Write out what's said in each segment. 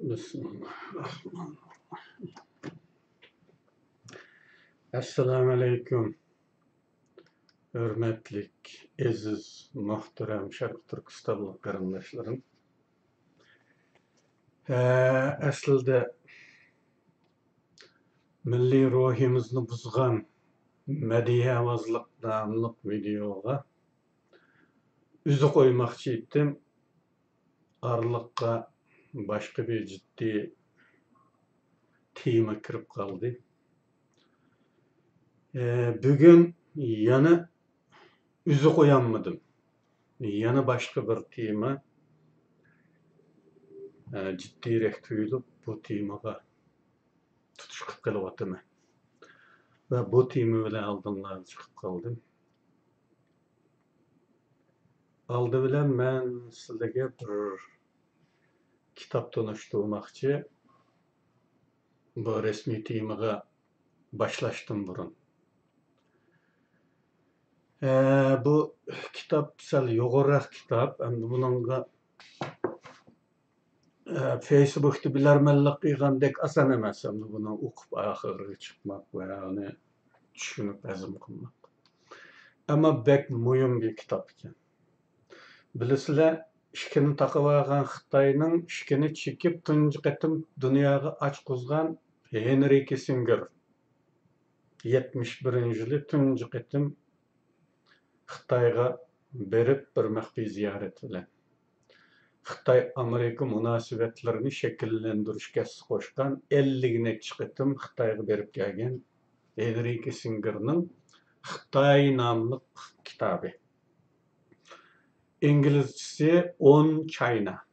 Bismillahirrahmanirrahim. Assalamu alaikum. Hürmetlik, aziz, muhterem Şarkı Türkistanlı kardeşlerim. Aslında milli ruhimizni buzgan Medihe avazlık namlık videoga üzü koymakçı ettim. Arlıkka başka bir ciddi tema kirip kaldı. Bugün yana üzü koyanmadım. Yana başka bir tema ciddirek tuyulup bu temaga tutuşup kalıvatıma. Ve bu tema bilen aldımdan çıkıp kaldım. Aldı bilen ben sizlere bir kitap tanıştırmakçı. Bu resmi temaga başlaştım burun. Bu kitap sal yoğurak kitap. Bununla Facebook'ta bilermellik kıygandek asan emas. Bunu okup ahırı çıkmak ve yani düşünüp azım kılmak. Ama bek mühim bir kitap iken. Bilisizler, işkini takıvagan Xitayning işkini çekip tunji qetim dunyoga aç quzgan Henry Kissinger 71-yili tunji qetim Xitayga berip bir maxfiy ziyaret bilen Xitay-Amerika münasebetlerini şekillendirişke qoşgan 50 neçe qetim Xitayga berip kelgen Henry Kissinger'ning Xitay namlı kitabı. İngilizcesi On China.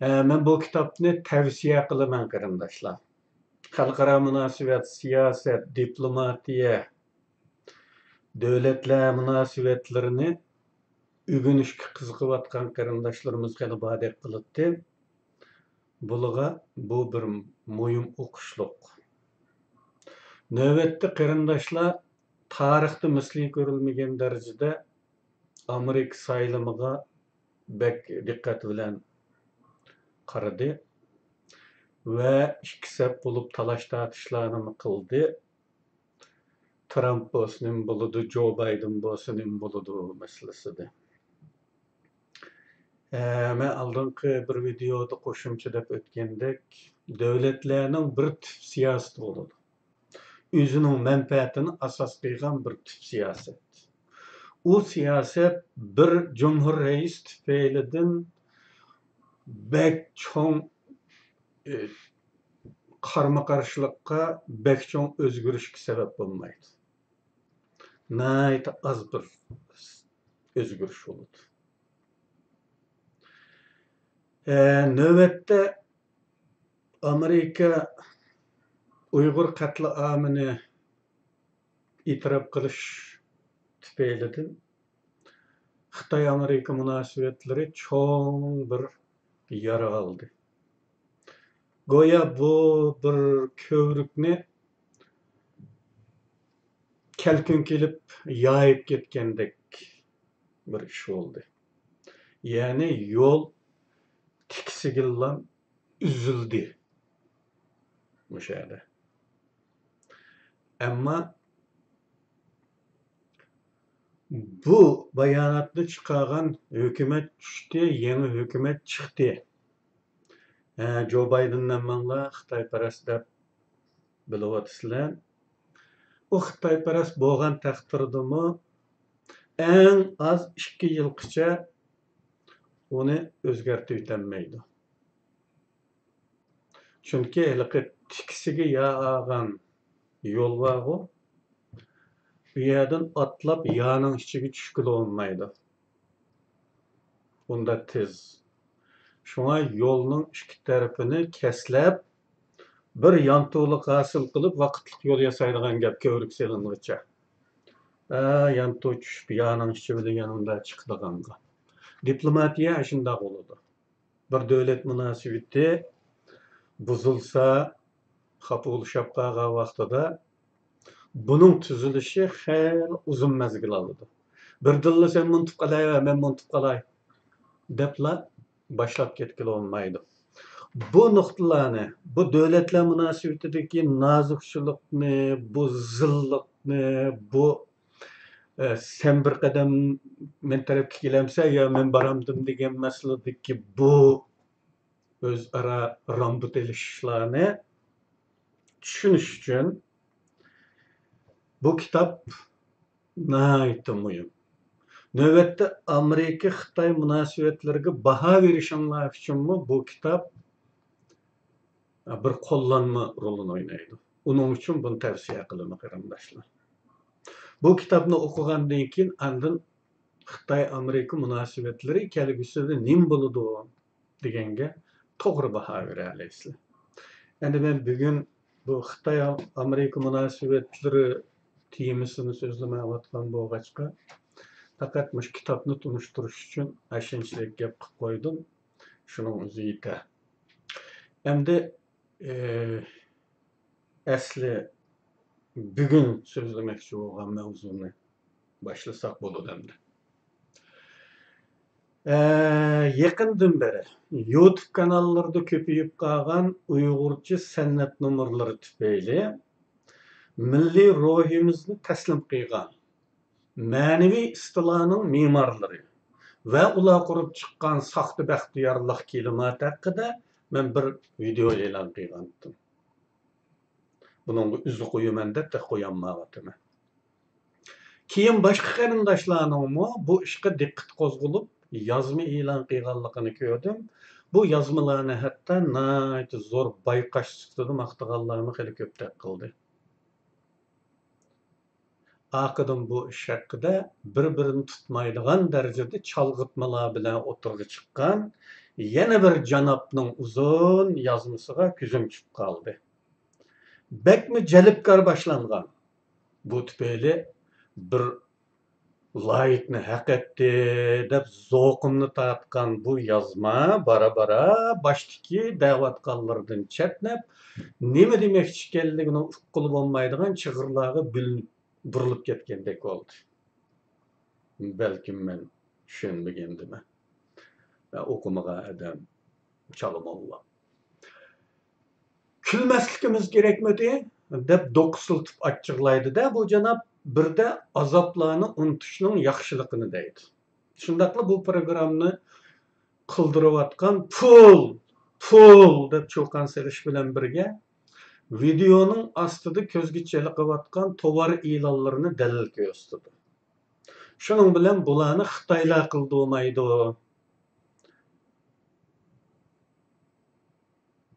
Men bu kitapni tavsiye qilaman qarindoshlar. Xalqaro munosabat, siyoset, diplomatiya, davlatlar munosabatlarini ügünüşke qiziqayotgan qarindoshlarimiz hali badek qilibdi. Bularga bu bir muhim o'qishliq. Navbatda qarindoshlar tarixda misli ko'rilmagan darajada Amerika saylamiga bek diqqat bilan qaradı ve ikki sep bulup talaş tartışlarını kıldı. Trump bolsun buludu, Joe Biden bolsun buludu meselesiydi. Men aldınki bir videoda qoşumça dep ötkendek, devletlerinin bir tip siyaset boludu. Özünün menfaatini asas kıygan bir tip siyaset. O siyaset bir cumhur reis tüfeylidin bek çoğun karma-karşılıkka bek çoğun özgürüşke sebep olmaydı. Nayet az bir özgürüş oldu. Növbette Amerika Uygur katliamını itiraf kılış tüpeylidin Xitay-Amerika münasebetleri çoğun bir yara aldı. Goya bu bir kövrükni kelkin kelip yayıp getkendek bir iş oldu. Yani yol tiksigillan üzüldü. Müşahede. Ama bu bayanatlı çıkargan hükümet düştü, yeni hükümet çıktı. Joe Biden'dan bana Xitayparast dep bilavatısılar. O Xitayparast boğan takdirdimi en az 2 yılgacha onu özgertip etemeydi. Çünkü hele tikisigi yağan yol var o. Bir yerden atlap yağının içine düşkül olmaydı. Bunda tez. Şuna yolunun iki tarafını keslep bir yantuğuluk hasıl kılıp vakitlik yol yasaydıgan gap kövrük selinliğiçe. Yantuğu düşüp yağının içine yanında çıktıganга. Diplomatiya aşında oldu. Bir devlet münasebeti buzulsa, xafa oluşup qalğan vaqtida bunun tüzülüşü xeyli uzun mezgil aldı. Bir dilla sen muntip qalay, men muntip qalay depla başlap ketkili olmaydı. bu noktalarni, bu devletler münasebetideki nazikçilikni, bu zillikni, bu sen bir qadam men tarafga kelamsa yo men boramdim degan masaladagi bu o'zaro rambut ilishishlarni tushunish uchun bu kitob nihoyatda muhim. Növbette Amerika-Xitoy munosabatlariga baho berishinglar uchunmi bu kitob bir qo'llanma rolini o'ynaydi. Uning uchun buni tavsiya qilaman qarindoshlar. Bu kitobni o'qigandan keyin andin Xitoy-Amerika munosabatlari kelgusida nima bo'ladi deganga to'g'ri baho bera olasizlar. Endi men bugun bu Xitoy-Amerika munosabatlari temasini so'zlamayotgan bo'lg'achqa faqat mush kitobni tunishtirish uchun ashunchalik gap qilib qo'ydim. Shuning o'zi yetar. Endi asli bugun so'zlamoqchi bo'lgan mavzuni boshlasak bo'ladi endi. Yaqindan beri YouTube kanallarida ko'payib qolgan Uyg'urcha san'at nomerlari tufayli milliy ruhimizni taslim qilgan ma'naviy istiloning me'morlari va ular qurib chiqqan soxta baxtiyorlik kelimat haqida men bir video e'lon qilgandim. Buning o'zi qo'yaman deb qo'yolmayapman. Keyin boshqa qarindoshlarning bu ishga diqqat qo'zg'alib yozma e'lon qilganligini ko'rdim. Bu yozmalarni hatto nihoyatda zo'r bayqash sifatida maqtaganlarni xili ko'ptak qildi. Aqıdan bu ish haqida bir-birini tutmaydigan darajada chalg'itmalar bilan o'tirg'i chiqqan yana bir janobning uzun yozmasiga ko'zim tushib qoldi. Bekmi jalbkor boshlangan. Bu tufayli bir layıkni haq etdi deb zo'qimni tortgan bu yozma bara-bara boshdagi da'vatqonlardan chetnab nima demoqchi ekanligini uqqili bo'lmaydigan chig'irlarga burilib ketgandek bo'ldi. Balkim men tushunmagandim. O'qimagan odam chalamolla. Külmeslikimiz gerekmedi deb doqsiltib achchiqlaydi-da bu janob birda azoblarni unutishning yaxshiligini deydi. Shundaqla bu programmani qildirayotgan pul deb cho'qan serish bilan birga videoning ostida ko'zga chaliqayotgan tovar e'lonlarini dalil ko'rsatdi. Shuning bilan bularni Xitoylar qildirmaydi.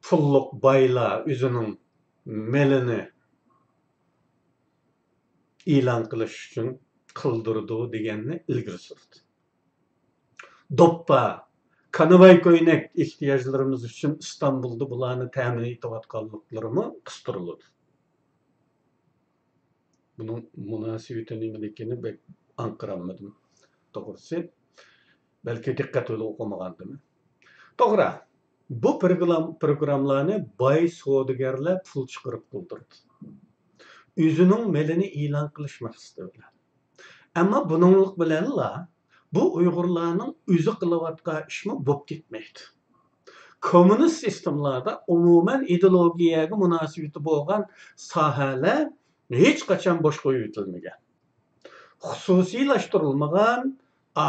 Pulluq baylar o'zining melini e'lon qilish uchun qildirdi deganni ilgari surdi. Doppa, kanavay ko'ynak ehtiyojlarimiz uchun Istanbulda bularni ta'min etayotganliklarini qistirildi. Buning munosabati nimaligini bek anqiranmadim. To'g'risi, balki diqqat qilib o'qimagandim. To'g'ri. Bu programlarni boy savdogarlar pul chiqarib qildirdi. O'zining melini e'lon qilish maqsadi bilan. Ammo buninglik bilanla bu Uyg'urlarning o'zi qilayotgan ishmi bo'lib ketmaydi. Kommunist sistemlarda umuman ideologiyaga munosabati bo'lgan sohalar hech qachon bosh qo'yib o'tilmagan. Xususiylashtirilmagan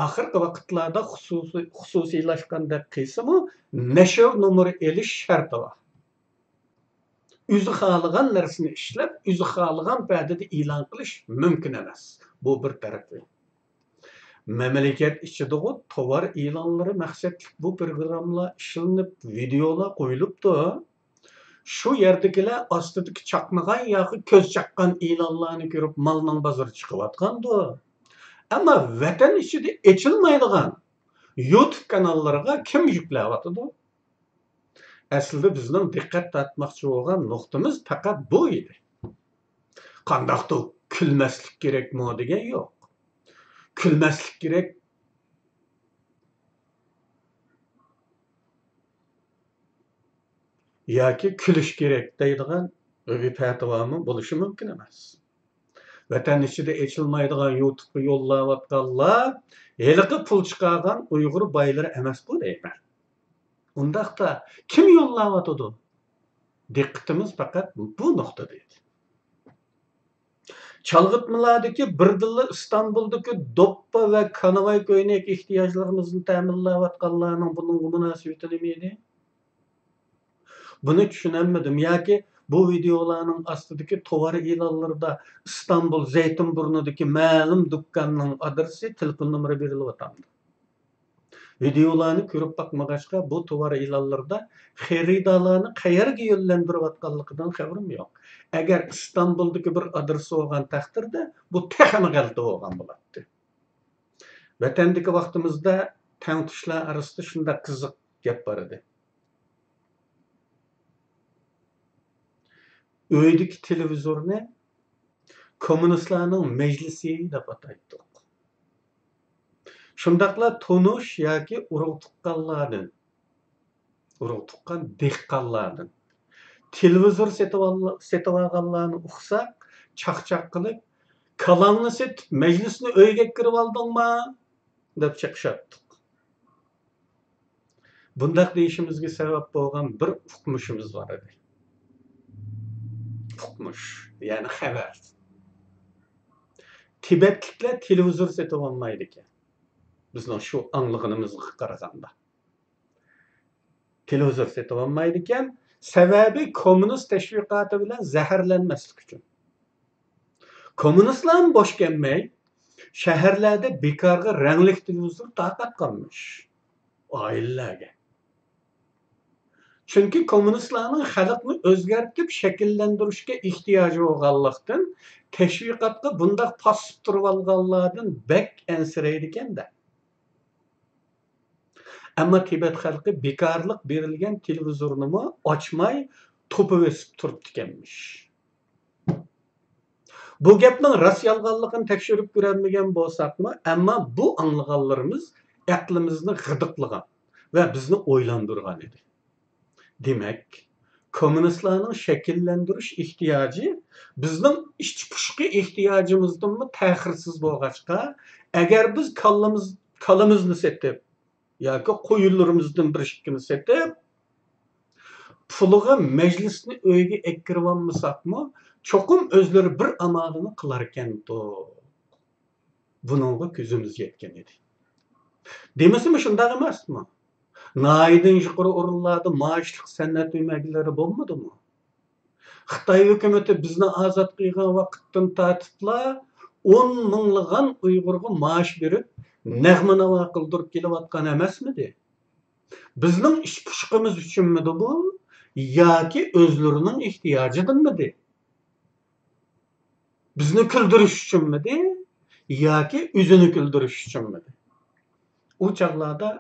oxirgi vaqtlarda xususiylashganda qilsa-mu nashr nomeri elish sharti bor. O'zi xohlagan narsani ishlab, o'zi xohlagan paytda e'lon qilish mumkin emas. Bu bir tarafi. Mamlakat ichidagi tovar e'lonlari maqsadli bu programmalar ishlanib, videolar qo'yilibdi. Shu yerdagilar ostidagi chaqmagan yoki ko'z chaqqan e'lonlarni ko'rib malning bozori chiqayotgandi. Ammo vatan ichida echilmaydigan YouTube kanallariga kim yuklayotdi? Aslida bizning diqqat tortmoqchi bo'lgan nuqtamiz faqat bu edi. Qandaqdir kulmaslik kerakmi degan yo'q. Kulmaslik kerak. Yoki kulish kerak deydigan fatvomi bo'lishi mumkin emas. Vatan ichida echilmaydigan YouTube'ga yo'llayotganlar heliqi pul chiqargan Uyg'ur boylari emas bu deyman. Undaqda kim yo'llayotdi? Diqqatimiz faqat bu nuqtada edi. Çalgıtmalardaki birdilla İstanbul'daki doppa ve kanavay koynak ihtiyaclarımızı ta'minlayotganlarning bunun münasebeti nimeydi? Bunu düşünemedim. Yaki bu videolarning astidagi tovar e'lonlarida İstanbul Zeytinburnu'daki ma'lum dükkanning adresi, telefon nomeri berilyapti. Videolarni ko'rib bakmagachqa bu tovar e'lonlarida xaridorlarni qayerga yo'llantirayotganligidan xabarim yo'q. Agar İstanbul'daki bir adresi olgan taqdirda bu texmi g'alati bo'lgan bo'ladi. Vatandagi vaqtimizda tanqishlar arasida shunday qiziq gap bor edi. Uydagi televizorni kommunistlarning majlisi deb ataydi. Shundaqla tonush yoki urug' tuqqan dehqonlardan televizor setib olganlarni uqsak, chaqchaq qilib, kalangni setib, majlisni uyga kirib oldingmi deb chiqishatdi. Bundaq deyishimizga sabab bo'lgan bir uqmushimiz bor edi. Uqmush, ya'ni xabar. Tibetliklar televizor setib olmaydi ekan. Bizning shu anglag'inimizga qaraganda. Televizor setib olmaydi ekan, sababi kommunist tashviqoti bilan zaharlanmaslik uchun. Kommunistlar bosh kelmay, shaharlarda bekorga rangli televizor tarqatganmish oilalarga. Chunki kommunistlarning xalqni o'zgartib shakllantirishga ehtiyoji bo'lganlikdan tashviqotga bundaq pasib turib olganlardan bek ansiraydi ekanda. Ammo Tibet xalqi bekorlik berilgan televizorni ochmay to'pib o'sib turibdi ekanmish. Bu gapning rost yolg'onligini tekshirib ko'rolmagan bo'lsakmi, ammo bu anglaganlarimiz aqlimizni g'idiqlagan va bizni o'ylantirgan edi. Demak, kommunistlarning shakllantirish ehtiyoji bizning ichki pushqi ehtiyojimizdan ta'xirsiz bo'lg'achqa, agar biz kallamizni setib yoki qo'yinlarimizdan bir ikkini setib, puliga majlisni uyga ekkirib olmasakmi, cho'qim o'zlari bir amalini qilar ekan-ku. Buningga ko'zimiz yetgan edi. Demasimi shunday emasmi? Naidin yuqori o'rinlarda maoshli san'at o'ymaklari bo'lmadimi? Xitoy hukumati bizni ozod qilgan vaqtdan tortibla 10 minglagan Uyg'urga maosh berib, nag'ma-navo qildirib kelayotgan emasmidi? Bizning ish pushqimiz uchunmidi bu? Yoki o'zlarining ehtiyojidanmidi? Bizni kuldirish uchunmidi? Yoki o'zini kuldirish uchunmidi? U chaqlarda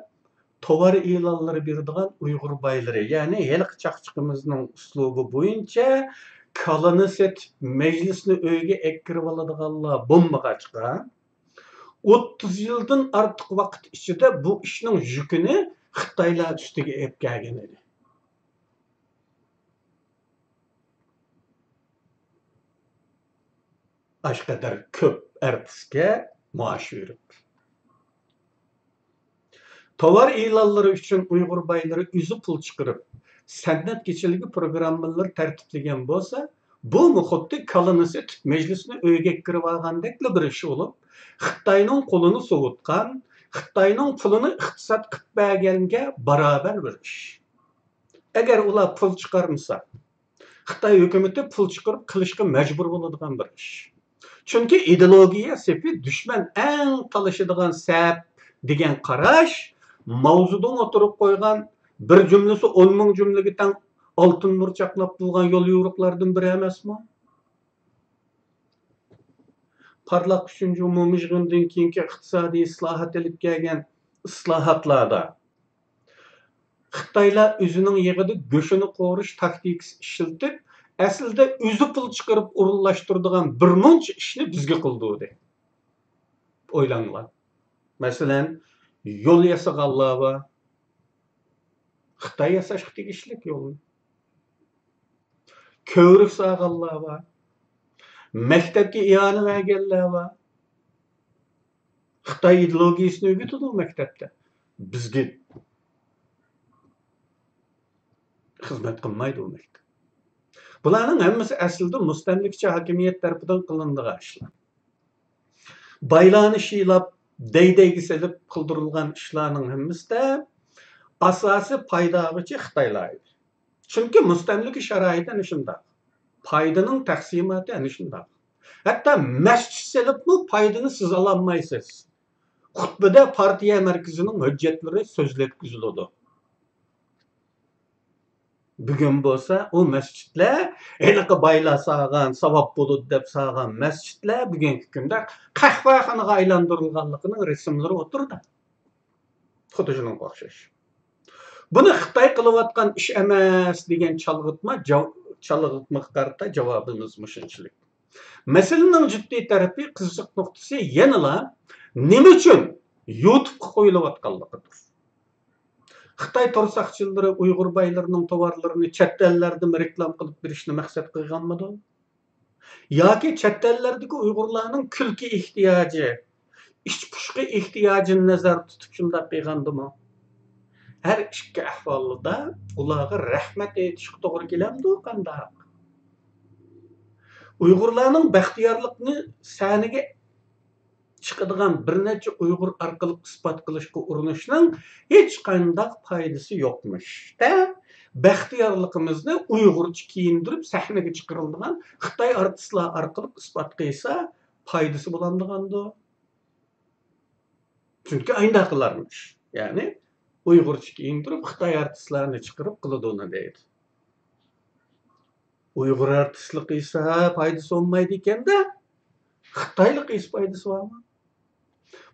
tovar e'lonlari beradigan Uyg'ur boylari, ya'ni yilqi chaqchiqimizning uslubi bo'yicha kalani setib majlisni uyga ekkirib oladiganlar bo'lmag'achqa 30 yildan ortiq vaqt ichida bu ishning yukini Xitoylar ustiga olib kelgan edi. Ashqadar ko'p artistga maosh berib. Tovar e'lonlari uchun Uyg'ur boylari o'zi pul chiqarib, san'at kechiligi programmalar tartiblagan bo'lsa, bu xuddi kalani setib majlisni uyga kirib olgandekla bir ish bo'lib, Xitoyning qo'lini sovutgan, Xitoyning pulini iqtisod qilib berganga barobar bir ish. Agar ular pul chiqarmasa, Xitoy hukumati pul chiqarib qilishga majbur bo'ladigan bir ish. Chunki ideologiya sepi dushman eng talashadigan sap degan qarash mavzudan o'tirib qo'ygan bir jumlasi 10 ming jumlaga teng oltin nur chaqnab turgan yo'l yo'riqlardan biri emasmi? Parlaq 3-chi umumiy yig'indan keyingi iqtisodiy islohot olib kelgan islohotlarda Xitoylar o'zining yig'ida go'shini qo'rish taktikasi ishlatib, aslida o'zi pul chiqarib o'rinlashtiradigan bir muncha ishni bizga qildi. O'ylanglar. Masalan, yo'l yasaganlar va Xitoy yasashga tegishli yo'lni. Ko'rik sog'anlar va maktabga iyona berganlar va Xitoy ideologiyasini o'rgatadi maktabda. Bizga xizmat qilmaydi u maktab. Bularning hammasi aslida mustamlikcha hokimiyat tarafidan qilinadigan ishlar. Baylarni shiylab, daydayga selib qildirilgan ishlarning hammasida asosi foydag'ichi Xitoylar edi. Chunki mustamlika sharoiti ana shunday. Foydaning taqsimoti ana shunday. Hatto masjid selibmi foydani siz ololmaysiz. Xutbada partiya markazining hujjatlari so'zlatkiziladi. Bugun bo'lsa u masjidlar anaqa baylar sağgan, savob bo'ladi deb sağgan masjidlar bugungi kunda qahvaxonaga aylantirilganligining rasmlari o'tirdi. Xuddi shunga o'xshash. Buni Xitoy qilayotgan ish emas degan chalg'itma qarta javobimiz mushunchalik. Masalaning jiddiy tarafi qiziq nuqtasi yanala nima uchun YouTube'ga qo'yilayotganligidir. Xitoy to'rsaqchilari Uyg'ur baylarining tovarlarini chet ellarda reklam qilib berishni maqsad qilganmidi? Yoki chet ellardagi Uyg'urlarning kulki ehtiyoji, ich pushqi ehtiyojini nazarda tutib shunday qilgandimi? Her ikki ahvolda ularga rahmat aytishga to'g'ri kelamdi qanday? Uyg'urlarning baxtiyorlikni saniga chiqadigan bir necha Uyg'ur orqali isbot qilishga urinishning hech qanday foydasi yo'qmish. Baxtiyorligimizni Uyg'urcha kiyindirib sahnaga chiqarilgan Xitoy artistlar orqali isbot qilsa foydasi bo'landigandi. Chunki aynda qilarmish. Ya'ni Uyg'urcha kiyindirib Xitoy artistlarini chiqarib qiladi uni deydi. Uyg'ur artistlik esa foydasi olmaydi ekanda, Xitoylik esa foydasi bormi?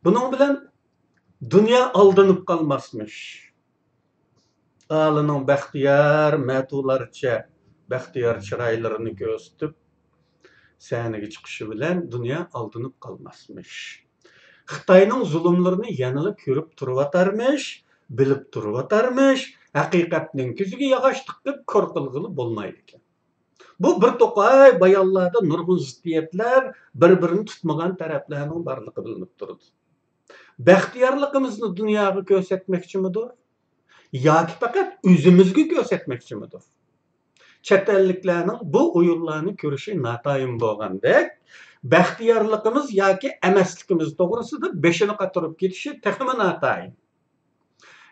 Bunun bilan dünya aldanıp kalmazmış. Ağlının baxtiyor, matularca baxtiyor çıraylarını göstüp sahnaga chiqishi bilan dünya aldanıp kalmazmış. Xitoyning zulümlerini yanıla ko'rib turvatarmış, bilib turvatarmış, haqiqatning ko'ziga yog'och tiqib ko'r qilg'ili bo'lmaydi ekan. Bu bir to'qay bayonlarda nurg'un ziddiyatlar, bir-birini tutmagan taraflarning borligi bilinib turadi. Baxtiyorligimizni dunyoga ko'rsatmoqchimidir? Yoki faqat o'zimizga ko'rsatmoqchimidir? Chet elliklarning bu o'yinlarni ko'rishi notayin bo'lgandek, baxtiyorligimiz yoki emasligimiz to'g'risida beshini qatirib ketishi texmi notayin.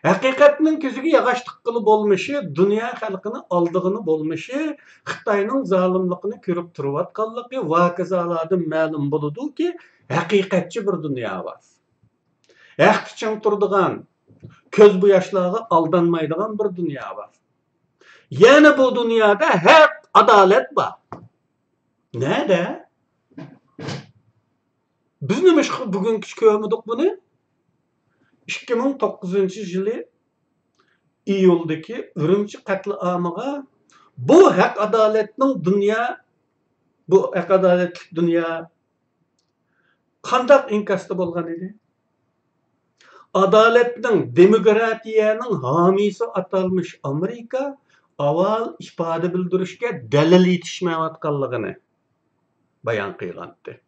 Haqiqatning ko'ziga yog'och tiqqili bo'lmishi, dunyo xalqini aldig'ini bo'lmishi, Xitoyning zolimligini ko'rib turayotganligi voqealardan ma'lum bo'ladi-ki, haqiqatchi bir dunyo bor. Haq için turdigan, ko'z bu yoshlarga aldanmaydigan bir dunyo bor. Yani bu dunyoda haq, adolat bor. Nada? Biz nima bugungi ko'rmadik buni? 2009-yılı iyuldaki Ürümçi katliamıga bu haq adaletning adaletlik dünya qandaq inkasda bo'lgan edi? Adaletning, demokratiyaning homiysi atalmış Amerika avval ifoda bildirishga dalil yetishmayotganligini bayon qilgandi.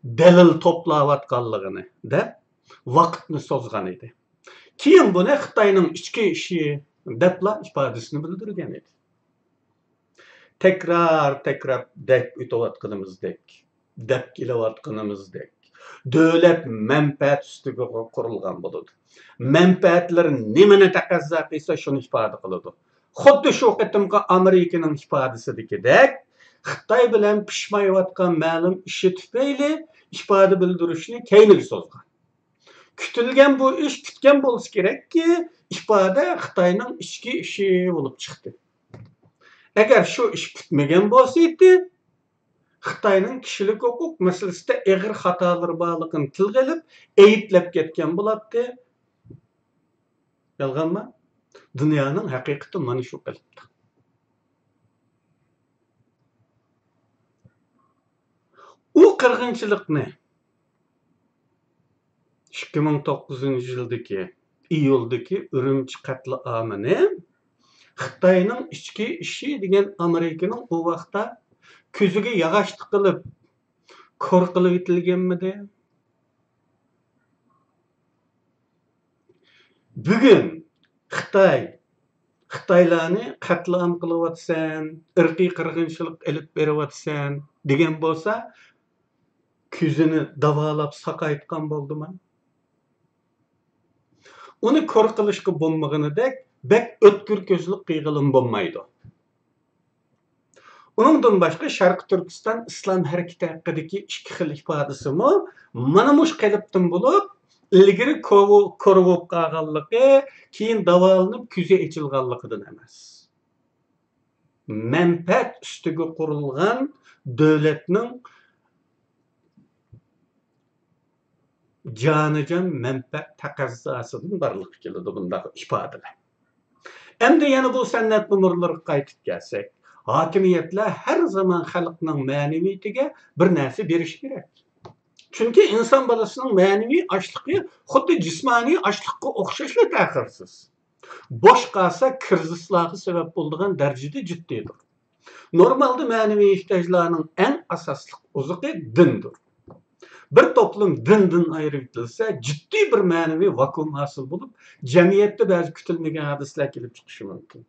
Dalil to'playotganligini deb vaqtni so'zgan edi. Keyin buni Xitoyning ichki ishi debla ifodasini bildirgan edi. Tekrar deb o'tayotganimizdek, deb kelayotganimizdek davlat manfaat ustiga qurilgan bo'ladi. Manfaatlar nimani taqozo qilsa shuni ifoda qiladi. Xuddi shu qitimga Amerikaning ifodasidagidek Xitoy bilan pishmayotgan ma'lum ishi tufayli ifoda bildirishni keyniga so'zgan. Kütülgen bu iş kütken bo'lsa kerakki, ifoda Xitoyning ichki ishi bo'lib chiqdi. Agar shu ish kütmagan bo'lsaydi, Xitoyning kishilik huquq masalasida og'ir xatolar borligini tilga olib, ayblab ketgan bo'ladi. Yolg'onmi? Dunyoning haqiqati mana shu qilibdi. U qirg'inchilikni 2009-yıldaki iyuldaki Ürümçi katliamını Xitoyning ichki ishi degan Amerikaning o vaqtda ko'ziga yog'och tiqilib ko'r qilib etilganmidi? Bugun Xitoy Xitaylarni qatlam qilyapsan, irqiy qirg'inchilik ilib beryapsan degan bo'lsa, ko'zini davolab saqaytgan bo'ldimi? Uni ko'r qilishga bo'lmaganidek, bek o'tkir ko'zlik qiyg'ilin bo'lmaydi. Uningdan boshqa Sharq Turkiston islom harakati haqidagi ikki xil ifodasimi mana mush qalbdan bo'lib, ilgari ko'rib qolganligi, keyin davolanib ko'zi ochilganligidan emas. Manfaat ustiga qurilgan davlatning jonijon manfaat taqozzosidan barliqqa keladi bunday ifodalar. Endi yana bu san'at nurlariga qaytib kelsak, hokimiyatlar har zaman xalqning ma'naviyatiga bir narsa berish kerak. Chunki inson bolasining ma'naviy ochligi xuddi jismoniy ochlikka o'xshashli ta'xirsiz. Bosh qolsa krizislarga sabab bo'ladigan darajada jiddiydir. Normalda ma'naviy ehtiyojlarning eng asosli ozuqi dindir. Bir toplum dindan ayrılsa ciddi bir ma'naviy vakuum hosil bo'lib, jamiyatda ba'zi kutilmagan hadislar kelib chiqishi mumkin.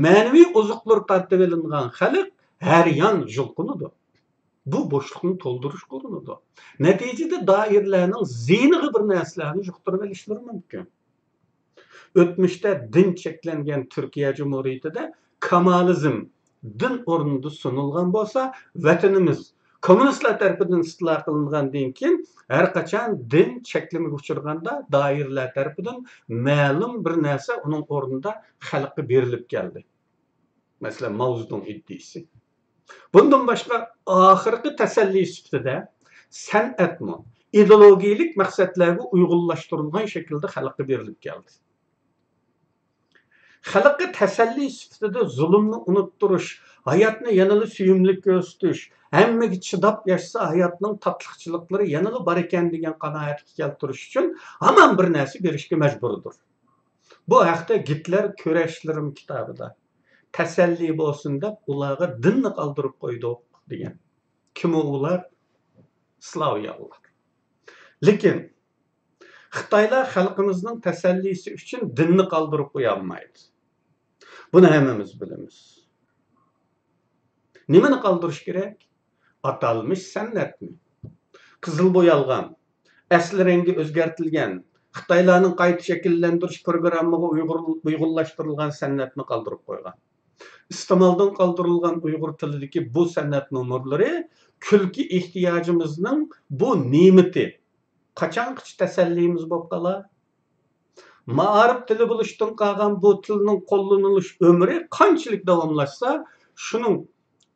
Ma'naviy ozuqlar tartib elingan xalq har yon julqunidi. Bu boşluğunu to'ldirish ko'rinadi. Natijada doiralarning ziyniga bir narsalarni yuqtirib olishlari mumkin. O'tmishda din cheklangan Turkiya Cumhuriyatida Kemalizm din o'rnida sunilgan bo'lsa, vatanimiz kommunistlar tarafidan istilo qilingandan keyin har qachon din cheklamaga uchraganda doiralar tarafidan ma'lum bir narsa uning o'rnida xalqqa berilib keldi. Masalan, Mao Zedong iddiasi. Bundan başka ahirki teselli sifatida san'atmi ideologik maqsadlarga uyg'unlashtirilgan şekilde xalqqa berilib keldi. Xalqqa teselli sifatida zulmni unuttirish, hayotni yanada suyumli ko'rsatish, hammaga chidab yashasa hayotning tatliqchiliklari yanada bor ekan degan qanoatga keltirish uchun hamon bir narsa berishga majburdir. Bu haqda Gitler Kurashlarim kitobida təsəlli olsun deb ularga dinni qaldırıb qoyduq degan. Kim ular? Slavyalılar. Lekin Xitoylar xalqimizning tasallisi uchun dinni qaldırıb qo'ya olmaydi. Buni hammamiz bilamiz. Nimani qaldirish kerak? Atalmış san'atni. Qizil bo'yalgan, asli rangi o'zgartirilgan, Xitoylarning qayta shakllantirish programmaga uyg'unlashtirilgan san'atni qaldırıb qo'ygan. İstemaldan kaldırılgan Uygur tilideki bu sanat numurları külki ihtiyacımızın bu nimeti. Kaçanqıç tesellimiz bop qala? Ma'arif tili buluştan qalgan bu tilning qo'llanilish ömrü qanchalik davomlashsa, şunun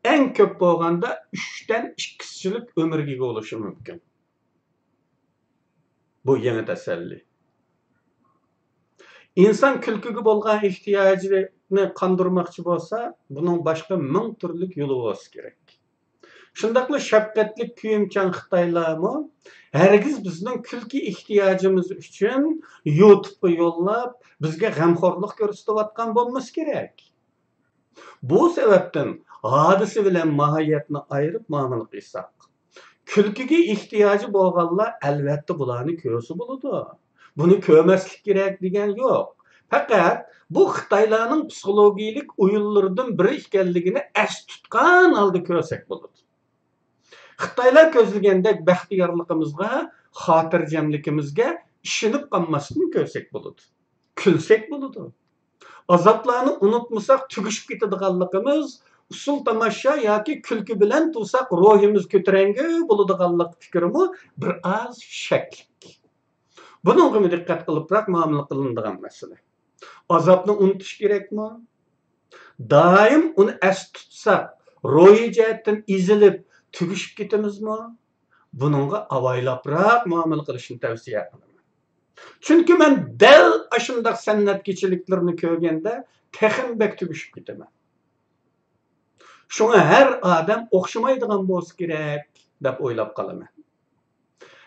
en köp bo'lganda 3dan 2-chilik ömrga bo'lishi mumkin. Bu yana teselli. İnsan külküge bo'lgan ehtiyojini qandırmoqchi bo'lsa, bunun başka ming turlik yo'li bo'lsa kerak. Shundaqla shafqatli kuyimchan Xitoylarmi hargiz bizning külki ehtiyojimiz uchun YouTube'ga yo'llab, bizga g'amxo'rlik ko'rsatayotgan bo'lmasa kerak. Bu sebepten hadisi bilan mohiyatni ayirib muomala qilsak, külkiga ehtiyoji bo'lganlar albatta bularni ko'rsa bo'ladi. Bunu ko'rmaslik kerak degan yo'q. Faqat bu Xitoylarning psixologik o'yinlaridan biri ekanligini as tutgan holda ko'rsak bo'ladi. Xitoylar ko'zlagandek baxtiyorligimizga, xotirjamligimizga ishonib qolmasdan ko'rsak bo'ladi. Kulsak bo'ladi. Azoblarni unutmasak tugishib ketadiganligimiz, usul tamasha yoki kulki bilan tursak ruhimiz ko'tarangi bo'ladiganlik fikrimi bir oz shaklik. Bununla dikkat qilib muomala qilinadigan masala. Azobni unutish kerakmi? Doim uni as tutsak, ruhiy jihatdan ezilib, tugishib ketamizmi? Bununla avaylabroq muomala qilishni tavsiya qilaman. Chunki men dal ashundaq san'at kechiliklarni ko'rganda texim bek tugishib ketaman. Shunga har odam o'xshamaydigan bo'lsa kerak deb o'ylab qolaman.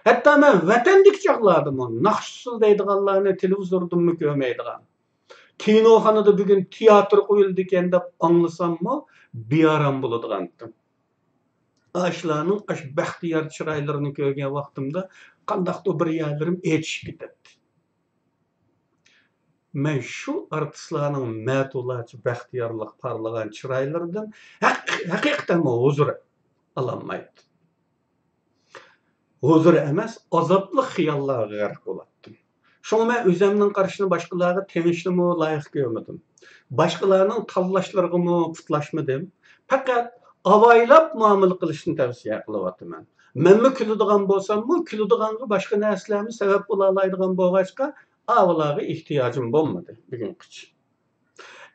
Hatta men vatandik chaqladim onu. Naqshsul deydiganlarni televizordan mı ko'rmaydigan. Kinoxonada bugun teatr qo'yildi ekan deb anglasammi, bearam bo'ladigandim. Ashlarning ash baxtiyor chiroylarini ko'rgan vaqtimda qandaqdir bir yerlarim echishib ketadi. Men şu artistlarning ma'tularcha baxtiyorlik parlagan chiroylaridan haqiqatan huzur ololmaydi. Huzur emas, azaplı xiyollarga g'arq bo'lardim. Şoňa men özümniň qarşyny başgalarga temişnimi laýyk görmedim. Başgalarning tanlaşlarygamy putlaşmadım. Fakat avaylap muamele qilishni tavsiye qilyapman. Menmi külüdigan bolsammy, külüdiganga başga narsalarni sebep bolalaydigan bolgaçka, avalarga ihtiyacım bolmady bugünkiçe.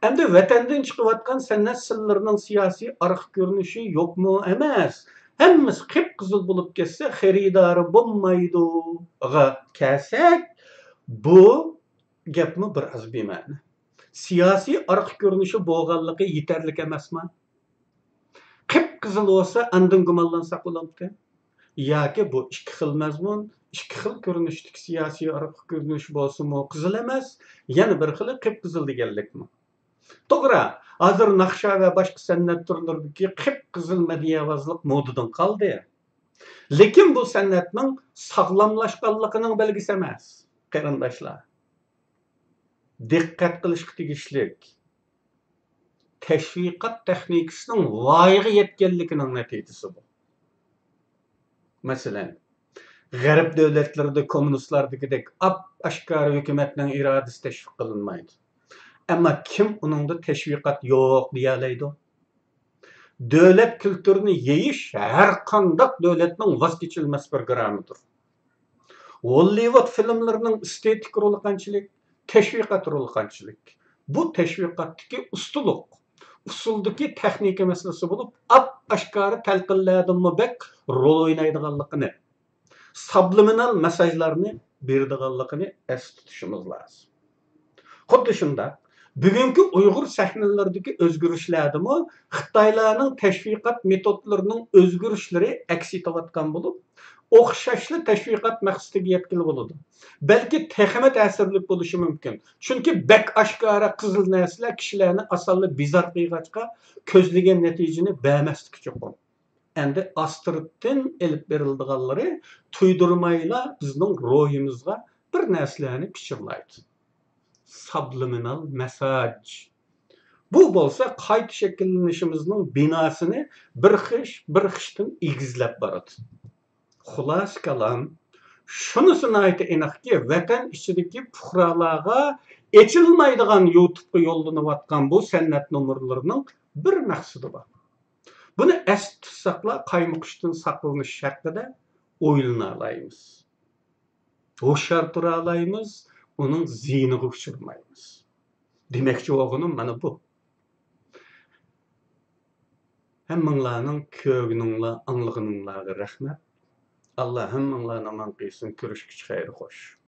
Endi vatandan chiqayotgan san'at sirlarining siyosiy arq ko'rinishi yo'qmi emas. Hammasi qip-qizil bo'lib ketsa, xaridori bo'lmaydi-ga kelsak, bu gapmi bir az bema'ni. Siyosiy arq ko'rinishi bo'lganligi yetarli emasmi? Qip-qizil bo'lsa, andin gumonlansak bo'lamdi. Yoki bu ikki xil mazmun, ikki xil ko'rinishdagi siyosiy arq ko'rinish bo'lsa-mu qizil emas, yana bir xili qip-qizil deganlikmi? To'g'ri, hozir naqsha va boshqa san'at turlaridagi qip-qizil madiyavozlik modadan qoldi. Lekin bu san'atning sog'lomlashganligining belgisi emas. Qarindoshlar, diqqat qilishga tegishlik. Tashviqot texnikasining voyaga yetganligining natijasi bu. Masalan, G'arb davlatlarida kommunistlardagidek ap-ashkor hukumatning irodasi tashviq qilinmaydi. Ama kim onunda teşvikat yok diyelaydı? Devlet kültürünü yeyiş her kandak devletinin vazgeçilmez bir gramıdır. Hollywood filmlerinin estetik rolü kançılık, teşvikat rolü kançılık. Bu teşvikattaki ustalık, usuldaki teknik meselesi bulup ap-aşkarı telqillerden bek rol oynaydıganlıqını, subliminal mesajlarını berdiganlıqını es tutuşumuz lazım. Xuddi şunda bugünkü Uyghur sahnelerindeki özgürlüklerimi Xitaylarning teşvikat metodlarının özgürlükleri aks etayotgan bulup, o'xshashli teşvikat maqsadiga yetkili bo'ladi. Balki texmi ta'sirli bo'lishi mumkin. Chunki bek oshkora qizil narsalar kishilarni asonli bizar qilg'achqa ko'zlagan natijani bermaslikka cho'qin. Endi astriddan elib berildiganlari tuydurmayla bizning ruhimizga bir narsalarni pichirlaydi. Subliminal mesaj. Bu bolsa qayta şekillenişimizin binasını bir xishdan egizlab boradi. Xulos kalam, shunusini ayta aniqki, vatan ichidagi fuqarolarga echilmaydigan YouTube'ga yo'llanayotgan bu san'at nomerlarining bir maqsadi bor. Buni asli tutsaqlar qaymoqishdan saqlanish shartida o'ylana olamiz. Hushyor tura olamiz. Onun zihnini uçurmayız. Demekçi oğlum mana bu. Hemmanlarning kögününla, anlığınınla rahmet. Allah hemmanlarına aman qilsin, görüşküç xeyri xoş.